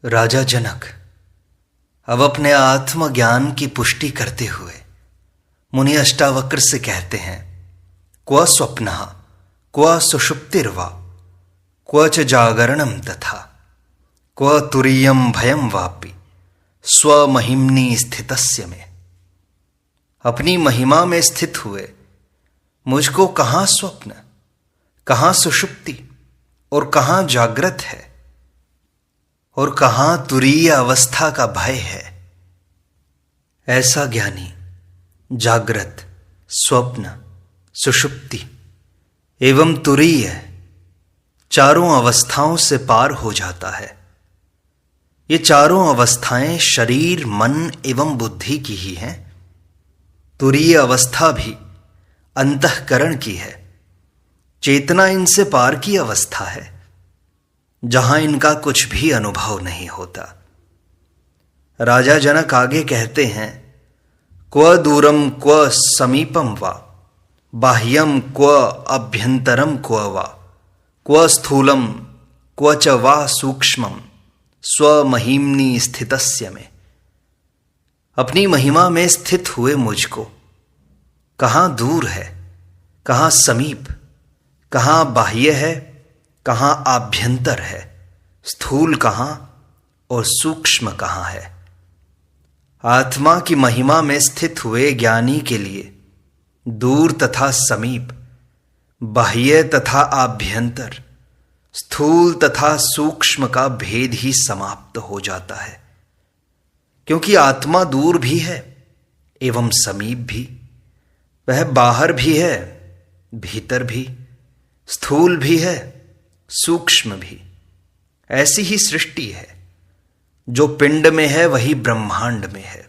राजा जनक अब अपने आत्मज्ञान की पुष्टि करते हुए मुनि अष्टावक्र से कहते हैं, क्व स्वप्नः क्व सुषुप्तिर्वा क्व च जागरणं तथा क्व तुरीयं भयं वापि स्वमहिम्नि स्थितस्य में। अपनी महिमा में स्थित हुए मुझको कहाँ स्वप्न, कहाँ सुषुप्ति और कहाँ जागृत है और कहाँ तुरीय अवस्था का भय है। ऐसा ज्ञानी जागृत, स्वप्न, सुषुप्ति एवं तुरीय चारों अवस्थाओं से पार हो जाता है। ये चारों अवस्थाएं शरीर, मन एवं बुद्धि की ही हैं। तुरीय अवस्था भी अंतःकरण की है। चेतना इनसे पार की अवस्था है, जहां इनका कुछ भी अनुभव नहीं होता। राजा जनक आगे कहते हैं, क्व दूरम क्व समीपम वा बाह्यम क्व अभ्यंतरम क्व वा क्व स्थूलम क्व च वा सूक्ष्मम स्वमहिम्नि स्थितस्य में। अपनी महिमा में स्थित हुए मुझको कहाँ दूर है, कहाँ समीप, कहाँ बाह्य है, कहाँ आभ्यंतर है, स्थूल कहाँ और सूक्ष्म कहाँ है। आत्मा की महिमा में स्थित हुए ज्ञानी के लिए दूर तथा समीप, बाह्य तथा आभ्यंतर, स्थूल तथा सूक्ष्म का भेद ही समाप्त हो जाता है। क्योंकि आत्मा दूर भी है एवं समीप भी, वह बाहर भी है, भीतर भी, स्थूल भी है, सूक्ष्म भी। ऐसी ही सृष्टि है। जो पिंड में है वही ब्रह्मांड में है।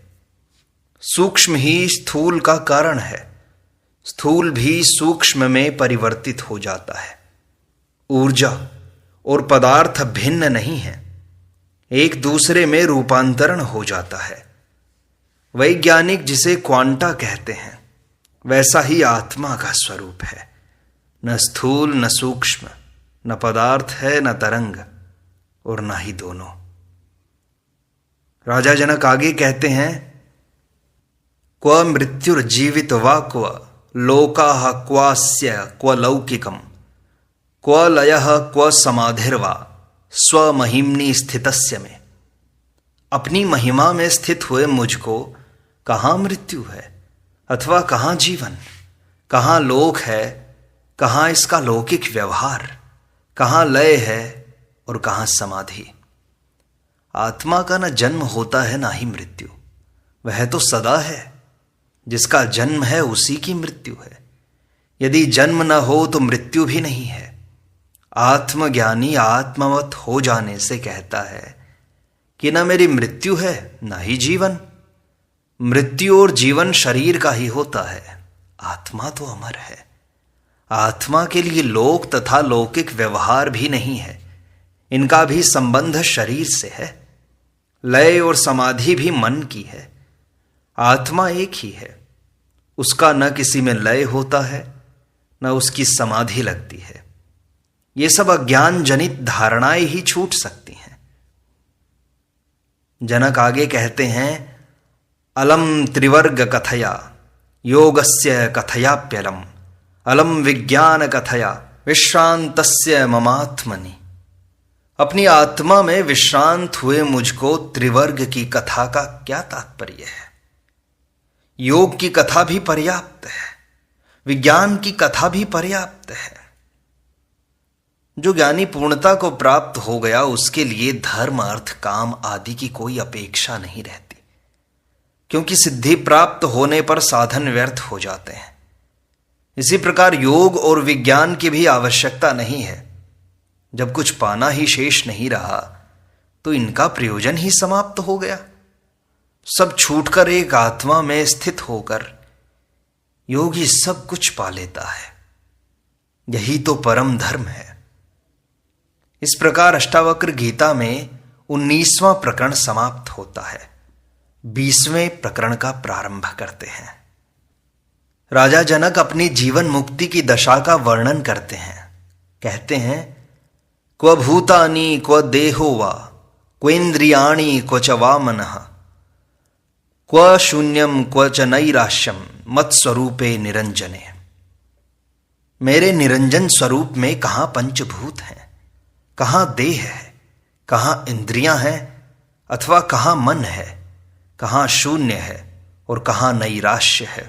सूक्ष्म ही स्थूल का कारण है, स्थूल भी सूक्ष्म में परिवर्तित हो जाता है। ऊर्जा और पदार्थ भिन्न नहीं है, एक दूसरे में रूपांतरण हो जाता है। वैज्ञानिक जिसे क्वांटा कहते हैं, वैसा ही आत्मा का स्वरूप है। न स्थूल न सूक्ष्म, न पदार्थ है न तरंग और न ही दोनों। राजा जनक आगे कहते हैं, क्व मृत्युर्जीवित वा क्व लोकाः क्वास्य क्व लौकिकम क्व लयः क्व समाधिर्वा स्वमहिम्नि स्थितस्य में। अपनी महिमा में स्थित हुए मुझको कहाँ मृत्यु है अथवा कहाँ जीवन, कहाँ लोक है, कहाँ इसका लौकिक व्यवहार, कहाँ लय है और कहाँ समाधि। आत्मा का न जन्म होता है ना ही मृत्यु, वह तो सदा है। जिसका जन्म है उसी की मृत्यु है। यदि जन्म न हो तो मृत्यु भी नहीं है। आत्मज्ञानी आत्मवत हो जाने से कहता है कि न मेरी मृत्यु है न ही जीवन। मृत्यु और जीवन शरीर का ही होता है, आत्मा तो अमर है। आत्मा के लिए लोक तथा लौकिक व्यवहार भी नहीं है, इनका भी संबंध शरीर से है। लय और समाधि भी मन की है। आत्मा एक ही है, उसका न किसी में लय होता है न उसकी समाधि लगती है। ये सब अज्ञान जनित धारणाएं ही छूट सकती हैं। जनक आगे कहते हैं, अलम त्रिवर्ग कथया योगस्य कथयाप्यलम अलम विज्ञान कथया विश्रांतस्य ममात्मनि। अपनी आत्मा में विश्रांत हुए मुझको त्रिवर्ग की कथा का क्या तात्पर्य है। योग की कथा भी पर्याप्त है, विज्ञान की कथा भी पर्याप्त है। जो ज्ञानी पूर्णता को प्राप्त हो गया उसके लिए धर्म, अर्थ, काम आदि की कोई अपेक्षा नहीं रहती, क्योंकि सिद्धि प्राप्त होने पर साधन व्यर्थ हो जाते हैं। इसी प्रकार योग और विज्ञान की भी आवश्यकता नहीं है। जब कुछ पाना ही शेष नहीं रहा तो इनका प्रयोजन ही समाप्त हो गया। सब छूटकर एक आत्मा में स्थित होकर योगी सब कुछ पा लेता है। यही तो परम धर्म है। इस प्रकार अष्टावक्र गीता में 19वां प्रकरण समाप्त होता है। 20वें प्रकरण का प्रारंभ करते हैं। राजा जनक अपनी जीवन मुक्ति की दशा का वर्णन करते हैं। कहते हैं, क्व भूतानि क्व देहो वा क्वेन्द्रियाणि क्व च वा मनः, क्व शून्यम क्व च नैराश्यम मत्स्वरूपे निरंजने। मेरे निरंजन स्वरूप में कहाँ पंचभूत हैं, कहाँ देह है, कहाँ इंद्रियां हैं अथवा कहाँ मन है, कहाँ शून्य है और कहाँ नैराश्य है।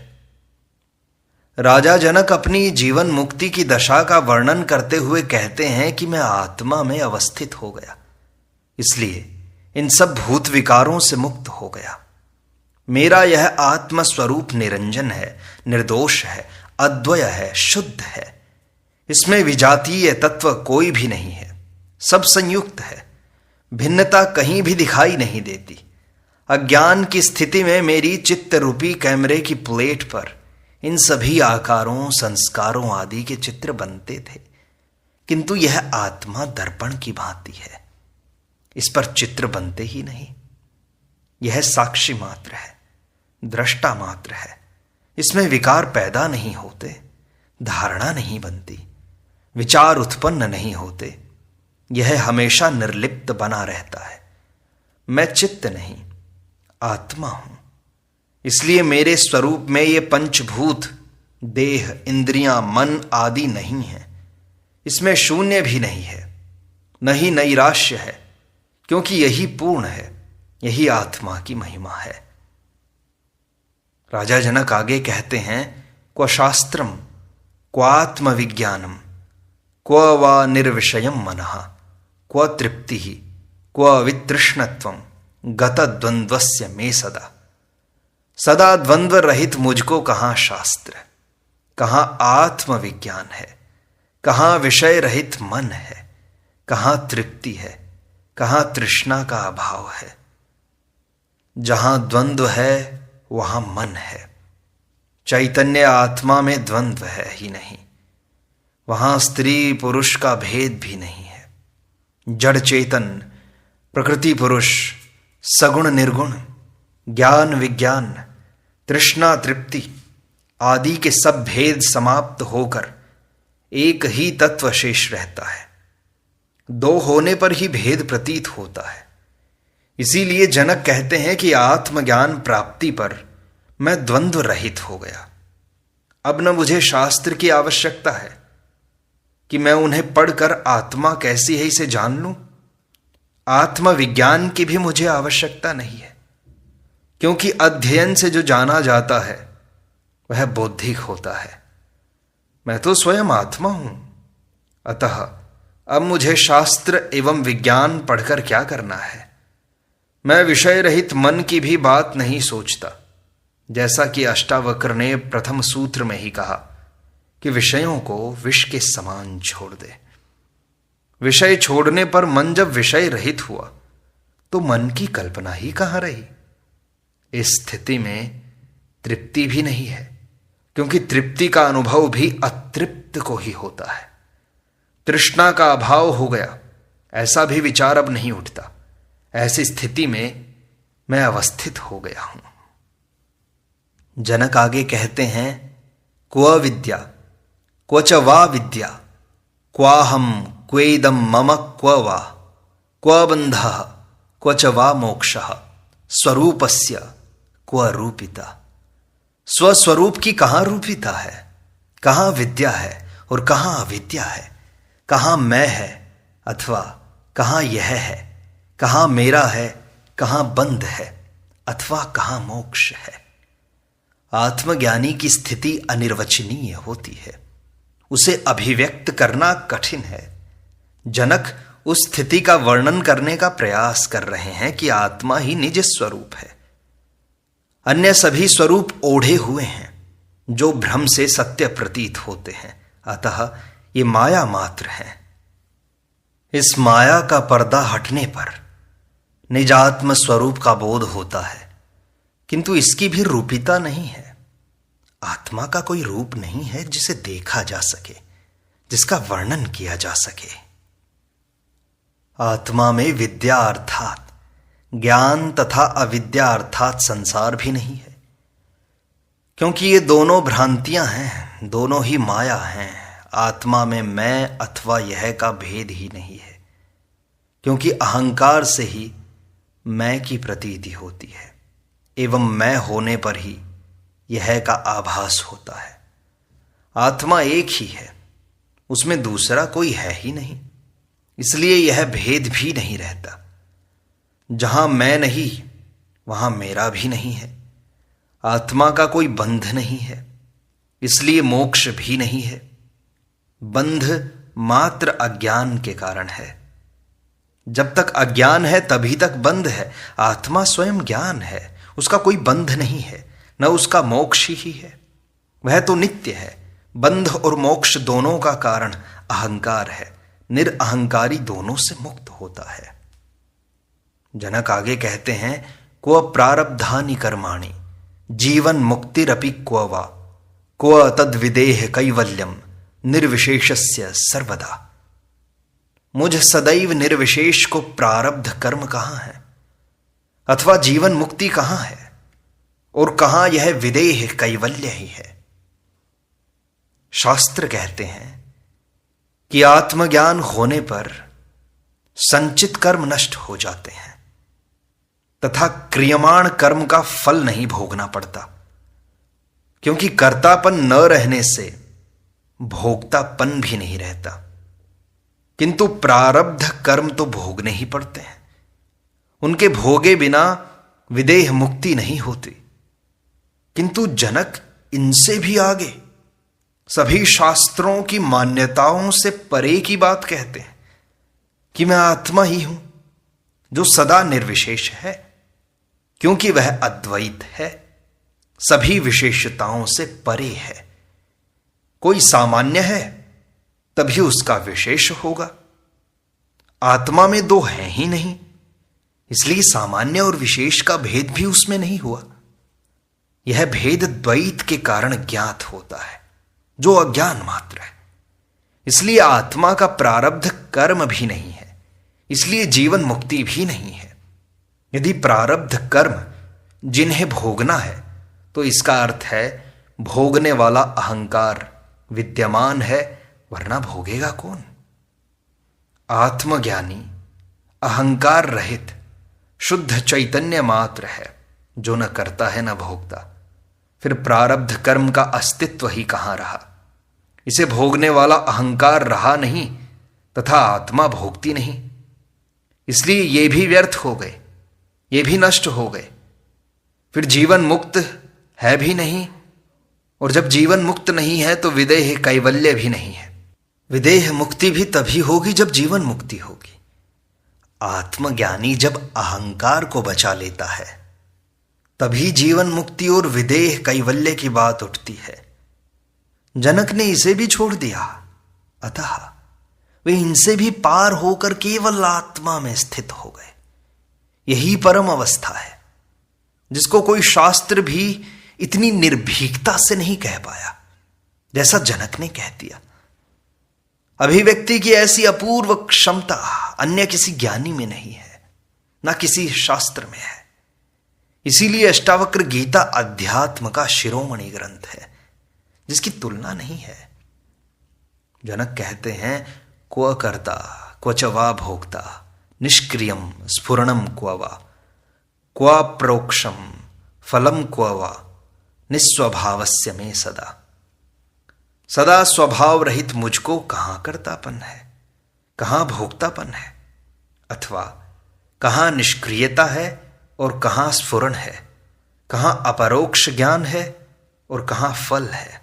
राजा जनक अपनी जीवन मुक्ति की दशा का वर्णन करते हुए कहते हैं कि मैं आत्मा में अवस्थित हो गया, इसलिए इन सब भूत विकारों से मुक्त हो गया। मेरा यह आत्म स्वरूप निरंजन है, निर्दोष है, अद्वय है, शुद्ध है। इसमें विजातीय तत्व कोई भी नहीं है, सब संयुक्त है, भिन्नता कहीं भी दिखाई नहीं देती। अज्ञान की स्थिति में मेरी चित्त रूपी कैमरे की प्लेट पर इन सभी आकारों, संस्कारों आदि के चित्र बनते थे, किंतु यह आत्मा दर्पण की भांति है, इस पर चित्र बनते ही नहीं। यह साक्षी मात्र है, दृष्टा मात्र है, इसमें विकार पैदा नहीं होते, धारणा नहीं बनती, विचार उत्पन्न नहीं होते। यह हमेशा निर्लिप्त बना रहता है। मैं चित्त नहीं, आत्मा हूं, इसलिए मेरे स्वरूप में ये पंचभूत देह, इंद्रियां, मन आदि नहीं है। इसमें शून्य भी नहीं है, न ही नैराश्य है, क्योंकि यही पूर्ण है, यही आत्मा की महिमा है। राजा जनक आगे कहते हैं, क्व शास्त्रम क्वात्म विज्ञानम क्व वा निर्विषयम मनः क्व तृप्ति क्व वितृष्णत्वम गत द्वंद्वस्य में सदा। सदा द्वंद्व रहित मुझको कहाँ शास्त्र, कहाँ आत्मविज्ञान है, कहाँ विषय रहित मन है, कहाँ तृप्ति है, कहाँ तृष्णा का अभाव है। जहां द्वंद्व है वहां मन है। चैतन्य आत्मा में द्वंद्व है ही नहीं, वहां स्त्री पुरुष का भेद भी नहीं है। जड़ चेतन, प्रकृति पुरुष, सगुण निर्गुण, ज्ञान विज्ञान, तृष्णा तृप्ति आदि के सब भेद समाप्त होकर एक ही तत्व शेष रहता है। दो होने पर ही भेद प्रतीत होता है। इसीलिए जनक कहते हैं कि आत्मज्ञान प्राप्ति पर मैं द्वंद्व रहित हो गया। अब न मुझे शास्त्र की आवश्यकता है कि मैं उन्हें पढ़कर आत्मा कैसी है इसे जान लूं। आत्मविज्ञान की भी मुझे आवश्यकता नहीं है, क्योंकि अध्ययन से जो जाना जाता है वह बौद्धिक होता है। मैं तो स्वयं आत्मा हूं। अतः अब मुझे शास्त्र एवं विज्ञान पढ़कर क्या करना है। मैं विषय रहित मन की भी बात नहीं सोचता, जैसा कि अष्टावक्र ने प्रथम सूत्र में ही कहा कि विषयों को विष के समान छोड़ दे। विषय छोड़ने पर मन जब विषय रहित हुआ तो मन की कल्पना ही कहां रही। इस स्थिति में तृप्ति भी नहीं है, क्योंकि तृप्ति का अनुभव भी अतृप्त को ही होता है। तृष्णा का अभाव हो गया, ऐसा भी विचार अब नहीं उठता। ऐसी स्थिति में मैं अवस्थित हो गया हूं। जनक आगे कहते हैं, क्व विद्या क्व च वा विद्या क्वाहम क्वेदम मम क्व वा क्व बंधः क्व च वा मोक्षः स्वरूपस्य क्व रूपिता। स्वस्वरूप की कहां रूपिता है, कहां विद्या है और कहां अविद्या है, कहां मैं है अथवा कहां यह है, कहां मेरा है, कहां बंध है अथवा कहां मोक्ष है। आत्मज्ञानी की स्थिति अनिर्वचनीय होती है, उसे अभिव्यक्त करना कठिन है। जनक उस स्थिति का वर्णन करने का प्रयास कर रहे हैं कि आत्मा ही निज स्वरूप है, अन्य सभी स्वरूप ओढ़े हुए हैं जो भ्रम से सत्य प्रतीत होते हैं। अतः ये माया मात्र है। इस माया का पर्दा हटने पर निजात्म स्वरूप का बोध होता है, किंतु इसकी भी रूपिता नहीं है। आत्मा का कोई रूप नहीं है जिसे देखा जा सके, जिसका वर्णन किया जा सके। आत्मा में विद्या अर्थात ज्ञान तथा अविद्या अर्थात संसार भी नहीं है, क्योंकि ये दोनों भ्रांतियां हैं, दोनों ही माया हैं। आत्मा में मैं अथवा यह का भेद ही नहीं है, क्योंकि अहंकार से ही मैं की प्रतीति होती है एवं मैं होने पर ही यह का आभास होता है। आत्मा एक ही है, उसमें दूसरा कोई है ही नहीं, इसलिए यह भेद भी नहीं रहता। जहां मैं नहीं वहां मेरा भी नहीं है। आत्मा का कोई बंध नहीं है, इसलिए मोक्ष भी नहीं है। बंध मात्र अज्ञान के कारण है। जब तक अज्ञान है तभी तक बंध है। आत्मा स्वयं ज्ञान है, उसका कोई बंध नहीं है, न उसका मोक्ष ही है। वह तो नित्य है। बंध और मोक्ष दोनों का कारण अहंकार है। निरअहंकारी दोनों से मुक्त होता है। जनक आगे कहते हैं, क्व प्रारब्धानि कर्माणि जीवन मुक्तिरपि क्व वा क्व तद्विदेह कैवल्यम निर्विशेषस्य सर्वदा। मुझ सदैव निर्विशेष को प्रारब्ध कर्म कहां है, अथवा जीवन मुक्ति कहां है, और कहां यह विदेह कैवल्य ही है। शास्त्र कहते हैं कि आत्मज्ञान होने पर संचित कर्म नष्ट हो जाते हैं तथा क्रियमाण कर्म का फल नहीं भोगना पड़ता, क्योंकि कर्तापन न रहने से भोक्तापन भी नहीं रहता। किंतु प्रारब्ध कर्म तो भोगने ही पड़ते हैं। उनके भोगे बिना विदेह मुक्ति नहीं होती। किंतु जनक इनसे भी आगे सभी शास्त्रों की मान्यताओं से परे की बात कहते हैं कि मैं आत्मा ही हूं जो सदा निर्विशेष है, क्योंकि वह अद्वैत है, सभी विशेषताओं से परे है। कोई सामान्य है तभी उसका विशेष होगा। आत्मा में दो है ही नहीं, इसलिए सामान्य और विशेष का भेद भी उसमें नहीं हुआ। यह भेद द्वैत के कारण ज्ञात होता है, जो अज्ञान मात्र है। इसलिए आत्मा का प्रारब्ध कर्म भी नहीं है, इसलिए जीवन मुक्ति भी नहीं है। यदि प्रारब्ध कर्म जिन्हें भोगना है तो इसका अर्थ है भोगने वाला अहंकार विद्यमान है, वरना भोगेगा कौन। आत्मज्ञानी अहंकार रहित शुद्ध चैतन्य मात्र है, जो न करता है न भोगता। फिर प्रारब्ध कर्म का अस्तित्व ही कहां रहा। इसे भोगने वाला अहंकार रहा नहीं तथा आत्मा भोगती नहीं, इसलिए ये भी व्यर्थ हो गए, ये भी नष्ट हो गए। फिर जीवन मुक्त है भी नहीं, और जब जीवन मुक्त नहीं है तो विदेह कैवल्य भी नहीं है। विदेह मुक्ति भी तभी होगी जब जीवन मुक्ति होगी। आत्मज्ञानी जब अहंकार को बचा लेता है तभी जीवन मुक्ति और विदेह कैवल्य की बात उठती है। जनक ने इसे भी छोड़ दिया, अतः वे इनसे भी पार होकर केवल आत्मा में स्थित हो गए। यही परम अवस्था है, जिसको कोई शास्त्र भी इतनी निर्भीकता से नहीं कह पाया जैसा जनक ने कह दिया। अभिव्यक्ति की ऐसी अपूर्व क्षमता अन्य किसी ज्ञानी में नहीं है, ना किसी शास्त्र में है। इसीलिए अष्टावक्र गीता अध्यात्म का शिरोमणि ग्रंथ है, जिसकी तुलना नहीं है। जनक कहते हैं, क्व कर्ता क्वच वा भोक्ता निष्क्रियम स्फुरणम क्व वा क्व प्रोक्षम फलम क्व वा निस्वभावस्य में सदा। सदा स्वभाव रहित मुझको कहां कर्तापन है, कहां भोक्तापन है, अथवा कहां निष्क्रियता है और कहां स्फुरण है, कहां अपरोक्ष ज्ञान है और कहां फल है।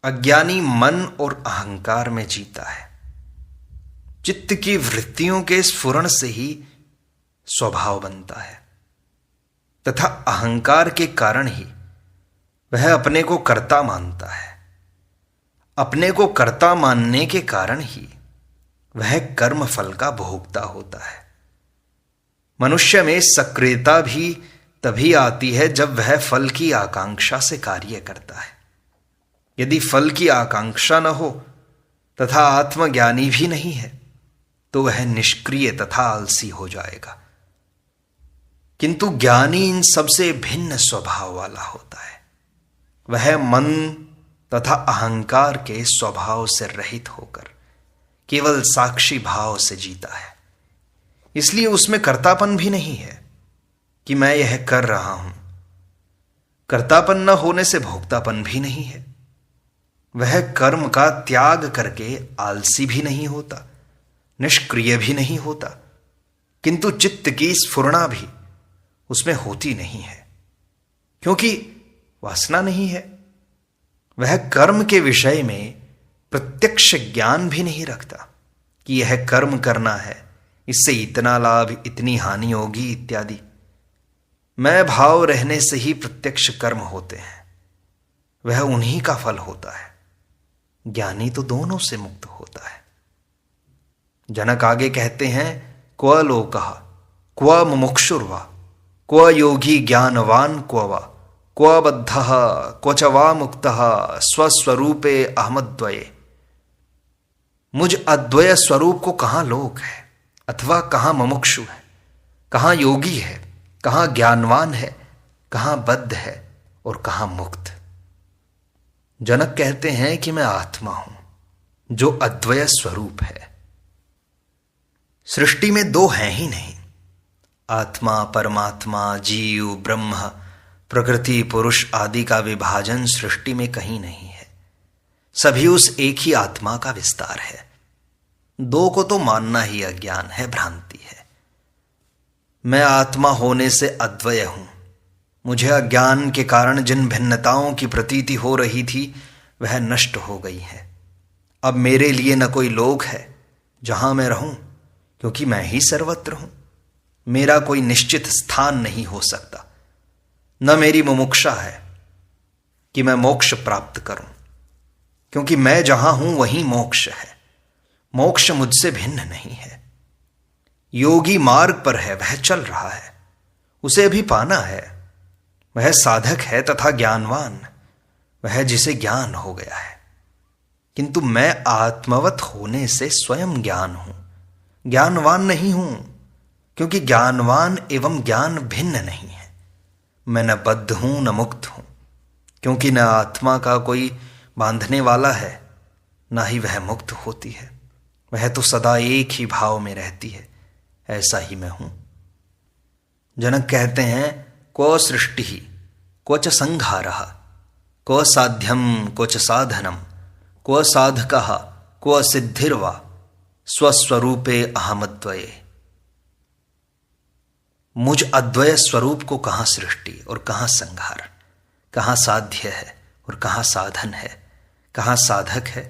अज्ञानी मन और अहंकार में जीता है। चित्त की वृत्तियों के स्फुरण से ही स्वभाव बनता है तथा अहंकार के कारण ही वह अपने को कर्ता मानता है। अपने को कर्ता मानने के कारण ही वह कर्म फल का भोगता होता है। मनुष्य में सक्रियता भी तभी आती है जब वह फल की आकांक्षा से कार्य करता है। यदि फल की आकांक्षा न हो तथा आत्मज्ञानी भी नहीं है तो वह निष्क्रिय तथा आलसी हो जाएगा। किंतु ज्ञानी इन सबसे भिन्न स्वभाव वाला होता है। वह मन तथा अहंकार के स्वभाव से रहित होकर केवल साक्षी भाव से जीता है। इसलिए उसमें कर्तापन भी नहीं है कि मैं यह कर रहा हूं। कर्तापन न होने से भोक्तापन भी नहीं है। वह कर्म का त्याग करके आलसी भी नहीं होता, निष्क्रिय भी नहीं होता, किंतु चित्त की स्फुरना भी उसमें होती नहीं है, क्योंकि वासना नहीं है। वह कर्म के विषय में प्रत्यक्ष ज्ञान भी नहीं रखता कि यह कर्म करना है, इससे इतना लाभ, इतनी हानि होगी इत्यादि। मैं भाव रहने से ही प्रत्यक्ष कर्म होते हैं, वह उन्हीं का फल होता है। ज्ञानी तो दोनों से मुक्त होता है। जनक आगे कहते हैं, क्व लोकः क्व मुमुक्षुर्वा क्व योगी ज्ञानवान क्व वा क्व बद्धः क्व च वा मुक्तः स्वस्वरूपे अहमद्वये। मुझ अद्वय स्वरूप को कहां लोक है, अथवा कहां मुमुक्षु है, कहां योगी है, कहां ज्ञानवान है, कहां बद्ध है और कहां मुक्त। जनक कहते हैं कि मैं आत्मा हूं जो अद्वय स्वरूप है। सृष्टि में दो हैं ही नहीं, आत्मा, परमात्मा, जीव, ब्रह्म, प्रकृति, पुरुष आदि का विभाजन सृष्टि में कहीं नहीं है। सभी उस एक ही आत्मा का विस्तार है। दो को तो मानना ही अज्ञान है, भ्रांति है। मैं आत्मा होने से अद्वय हूं। मुझे अज्ञान के कारण जिन भिन्नताओं की प्रतीति हो रही थी वह नष्ट हो गई है। अब मेरे लिए न कोई लोक है जहां मैं रहूं, क्योंकि मैं ही सर्वत्र हूं। मेरा कोई निश्चित स्थान नहीं हो सकता। न मेरी मुमुक्षा है कि मैं मोक्ष प्राप्त करूं, क्योंकि मैं जहां हूं वहीं मोक्ष है। मोक्ष मुझसे भिन्न नहीं है। योगी मार्ग पर है, वह चल रहा है, उसे अभी पाना है। वह साधक है तथा ज्ञानवान, वह जिसे ज्ञान हो गया है। किंतु मैं आत्मवत होने से स्वयं ज्ञान हूं, ज्ञानवान नहीं हूं, क्योंकि ज्ञानवान एवं ज्ञान भिन्न नहीं है। मैं न बद्ध हूं न मुक्त हूं, क्योंकि न आत्मा का कोई बांधने वाला है, न ही वह मुक्त होती है। वह तो सदा एक ही भाव में रहती है। ऐसा ही मैं हूं। जनक कहते हैं, क्व सृष्टि क्व च संहारः क्व साध्यम क्व च साधनम क्व साधकः क्व सिद्धिर्वा स्वस्वरूपे अहमद्वये। मुझ अद्वय स्वरूप को कहां सृष्टि और कहां संहार, कहां साध्य है और कहां साधन है, कहां साधक है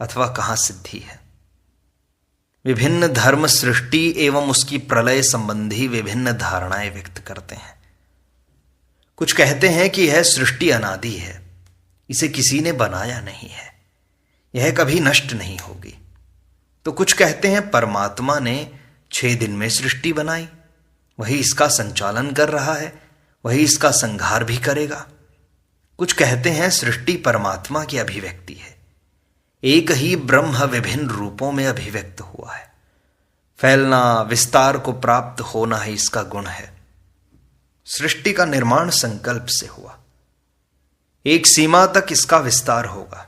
अथवा कहां सिद्धि है। विभिन्न धर्म सृष्टि एवं उसकी प्रलय संबंधी विभिन्न धारणाएं व्यक्त करते हैं। कुछ कहते हैं कि यह सृष्टि अनादि है, इसे किसी ने बनाया नहीं है, यह कभी नष्ट नहीं होगी। तो कुछ कहते हैं परमात्मा ने 6 दिन में सृष्टि बनाई, वही इसका संचालन कर रहा है, वही इसका संहार भी करेगा। कुछ कहते हैं सृष्टि परमात्मा की अभिव्यक्ति है, एक ही ब्रह्म विभिन्न रूपों में अभिव्यक्त हुआ है। फैलना, विस्तार को प्राप्त होना ही इसका गुण है। सृष्टि का निर्माण संकल्प से हुआ, एक सीमा तक इसका विस्तार होगा,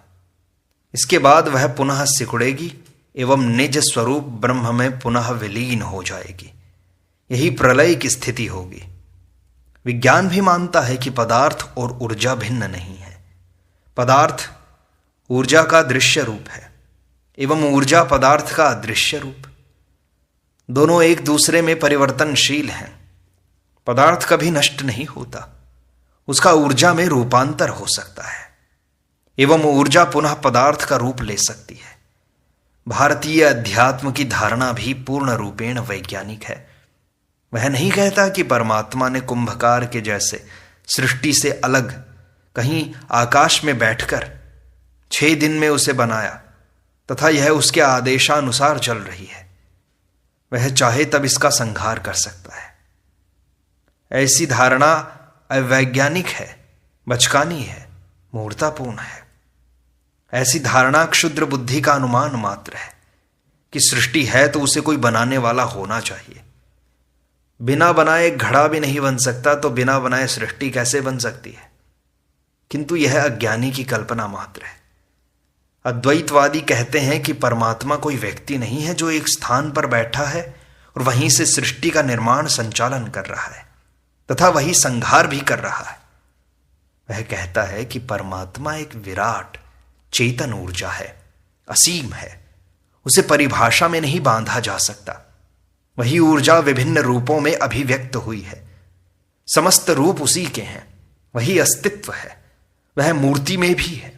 इसके बाद वह पुनः सिकुड़ेगी एवं निज स्वरूप ब्रह्म में पुनः विलीन हो जाएगी। यही प्रलय की स्थिति होगी। विज्ञान भी मानता है कि पदार्थ और ऊर्जा भिन्न नहीं है। पदार्थ ऊर्जा का दृश्य रूप है एवं ऊर्जा पदार्थ का अदृश्य रूप। दोनों एक दूसरे में परिवर्तनशील हैं। पदार्थ कभी नष्ट नहीं होता, उसका ऊर्जा में रूपांतर हो सकता है एवं ऊर्जा पुनः पदार्थ का रूप ले सकती है। भारतीय अध्यात्म की धारणा भी पूर्ण रूपेण वैज्ञानिक है। वह नहीं कहता कि परमात्मा ने कुंभकार के जैसे सृष्टि से अलग कहीं आकाश में बैठकर 6 दिन में उसे बनाया तथा यह उसके आदेशानुसार चल रही है। वह चाहे तब इसका संहार कर सकता है। ऐसी धारणा अवैज्ञानिक है, बचकानी है, मूर्खतापूर्ण है। ऐसी धारणा क्षुद्र बुद्धि का अनुमान मात्र है कि सृष्टि है तो उसे कोई बनाने वाला होना चाहिए। बिना बनाए घड़ा भी नहीं बन सकता, तो बिना बनाए सृष्टि कैसे बन सकती है? किंतु यह अज्ञानी की कल्पना मात्र है। अद्वैतवादी कहते हैं कि परमात्मा कोई व्यक्ति नहीं है जो एक स्थान पर बैठा है और वहीं से सृष्टि का निर्माण संचालन कर रहा है तथा वही संहार भी कर रहा है। वह कहता है कि परमात्मा एक विराट चेतन ऊर्जा है, असीम है, उसे परिभाषा में नहीं बांधा जा सकता। वही ऊर्जा विभिन्न रूपों में अभिव्यक्त हुई है, समस्त रूप उसी के हैं, वही अस्तित्व है, वह मूर्ति में भी है,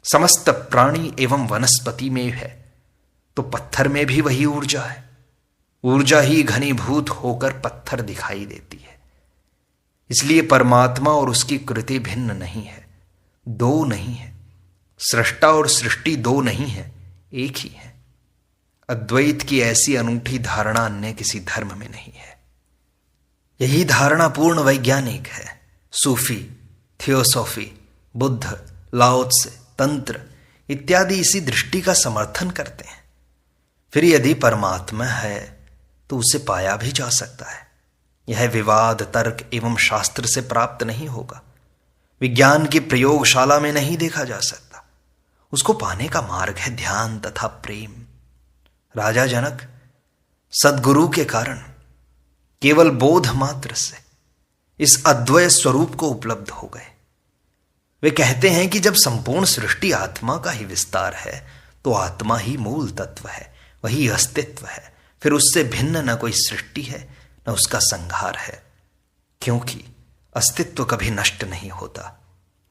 समस्त प्राणी एवं वनस्पति में है, तो पत्थर में भी वही ऊर्जा है। ऊर्जा ही घनीभूत होकर पत्थर दिखाई देती है। इसलिए परमात्मा और उसकी कृति भिन्न नहीं है, दो नहीं है। सृष्टा और सृष्टि दो नहीं है, एक ही है। अद्वैत की ऐसी अनूठी धारणा अन्य किसी धर्म में नहीं है। यही धारणा पूर्ण वैज्ञानिक है। सूफी, थियोसॉफी, बुद्ध, लाओ त्से, तंत्र इत्यादि इसी दृष्टि का समर्थन करते हैं। फिर यदि परमात्मा है तो उसे पाया भी जा सकता है। यह विवाद, तर्क एवं शास्त्र से प्राप्त नहीं होगा, विज्ञान की प्रयोगशाला में नहीं देखा जा सकता। उसको पाने का मार्ग है ध्यान तथा प्रेम। राजा जनक सद्गुरु के कारण केवल बोध मात्र से इस अद्वय स्वरूप को उपलब्ध हो गए। वे कहते हैं कि जब संपूर्ण सृष्टि आत्मा का ही विस्तार है तो आत्मा ही मूल तत्व है, वही अस्तित्व है। फिर उससे भिन्न न कोई सृष्टि है न उसका संहार है, क्योंकि अस्तित्व कभी नष्ट नहीं होता,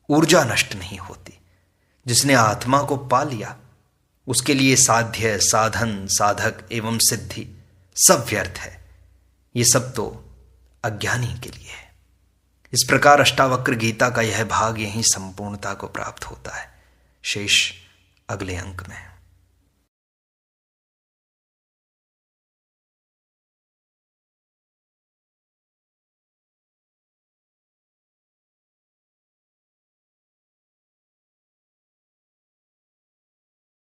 ऊर्जा नष्ट नहीं होती। जिसने आत्मा को पा लिया उसके लिए साध्य, साधन, साधक एवं सिद्धि सब व्यर्थ है। ये सब तो अज्ञानी के लिए है। इस प्रकार अष्टावक्र गीता का यह भाग यहीं संपूर्णता को प्राप्त होता है। शेष अगले अंक में।